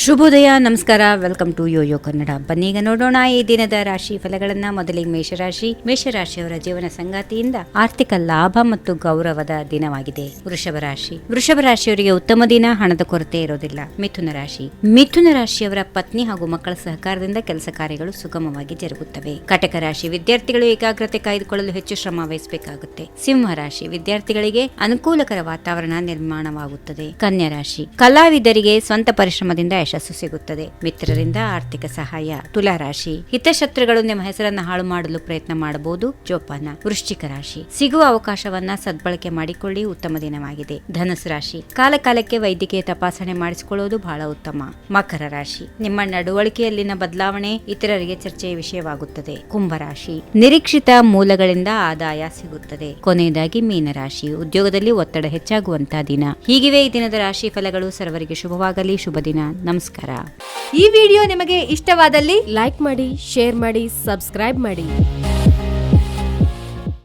ಶುಭೋದಯ, ನಮಸ್ಕಾರ. Welcome to YoYo Kannada. ಬನ್ನೀಗ ನೋಡೋಣ ಈ ದಿನದ ರಾಶಿ ಫಲಗಳನ್ನ. ಮೊದಲಿಗೆ ಮೇಷರಾಶಿಯವರ ಜೀವನ ಸಂಗಾತಿಯಿಂದ ಆರ್ಥಿಕ ಲಾಭ ಮತ್ತು ಗೌರವದ ದಿನವಾಗಿದೆ. ವೃಷಭ ರಾಶಿಯವರಿಗೆ ಉತ್ತಮ ದಿನ, ಹಣದ ಕೊರತೆ ಇರೋದಿಲ್ಲ. ಮಿಥುನ ರಾಶಿಯವರ ಪತ್ನಿ ಹಾಗೂ ಮಕ್ಕಳ ಸಹಕಾರದಿಂದ ಕೆಲಸ ಕಾರ್ಯಗಳು ಸುಗಮವಾಗಿ ಜರುಗುತ್ತವೆ. ಕಟಕ ರಾಶಿ ವಿದ್ಯಾರ್ಥಿಗಳು ಏಕಾಗ್ರತೆ ಕಾಯ್ದುಕೊಳ್ಳಲು ಹೆಚ್ಚು ಶ್ರಮ ವಹಿಸಬೇಕಾಗುತ್ತೆ. ಸಿಂಹ ರಾಶಿ ವಿದ್ಯಾರ್ಥಿಗಳಿಗೆ ಅನುಕೂಲಕರ ವಾತಾವರಣ ನಿರ್ಮಾಣವಾಗುತ್ತದೆ. ಕನ್ಯಾ ರಾಶಿ ಕಲಾವಿದರಿಗೆ ಸ್ವಂತ ಪರಿಶ್ರಮದಿಂದ ಯಶಸ್ಸು ಸಿಗುತ್ತದೆ. ಮಿತ್ರರಿಂದ ಆರ್ಥಿಕ ಸಹಾಯ. ತುಲಾ ರಾಶಿ ಹಿತಶತ್ರುಗಳು ನಿಮ್ಮ ಹೆಸರನ್ನು ಹಾಳು ಮಾಡಲು ಪ್ರಯತ್ನ ಮಾಡಬಹುದು. ಜೋಪಾನ. ವೃಶ್ಚಿಕ ರಾಶಿ ಸಿಗುವ ಅವಕಾಶವನ್ನ ಸದ್ಬಳಕೆ ಮಾಡಿಕೊಳ್ಳಿ, ಉತ್ತಮ ದಿನವಾಗಿದೆ. ಧನುಸು ರಾಶಿ ಕಾಲಕಾಲಕ್ಕೆ ವೈದ್ಯಕೀಯ ತಪಾಸಣೆ ಮಾಡಿಸಿಕೊಳ್ಳುವುದು ಬಹಳ ಉತ್ತಮ. ಮಕರ ರಾಶಿ ನಿಮ್ಮ ನಡವಳಿಕೆಯಲ್ಲಿನ ಬದಲಾವಣೆ ಇತರರಿಗೆ ಚರ್ಚೆಯ ವಿಷಯವಾಗುತ್ತದೆ. ಕುಂಭರಾಶಿ ನಿರೀಕ್ಷಿತ ಮೂಲಗಳಿಂದ ಆದಾಯ ಸಿಗುತ್ತದೆ. ಕೊನೆಯದಾಗಿ ಮೀನರಾಶಿ ಉದ್ಯೋಗದಲ್ಲಿ ಒತ್ತಡ ಹೆಚ್ಚಾಗುವಂತಹ ದಿನ. ಹೀಗಿವೆ ಈ ದಿನದ ರಾಶಿ ಫಲಗಳು. ಸರ್ವರಿಗೆ ಶುಭವಾಗಲಿ. ಶುಭ ದಿನ. ನಮಸ್ಕಾರ. ಈ ವಿಡಿಯೋ ನಿಮಗೆ ಇಷ್ಟವಾದಲ್ಲಿ ಲೈಕ್ ಮಾಡಿ, ಶೇರ್ ಮಾಡಿ, ಸಬ್ಸ್ಕ್ರೈಬ್ ಮಾಡಿ.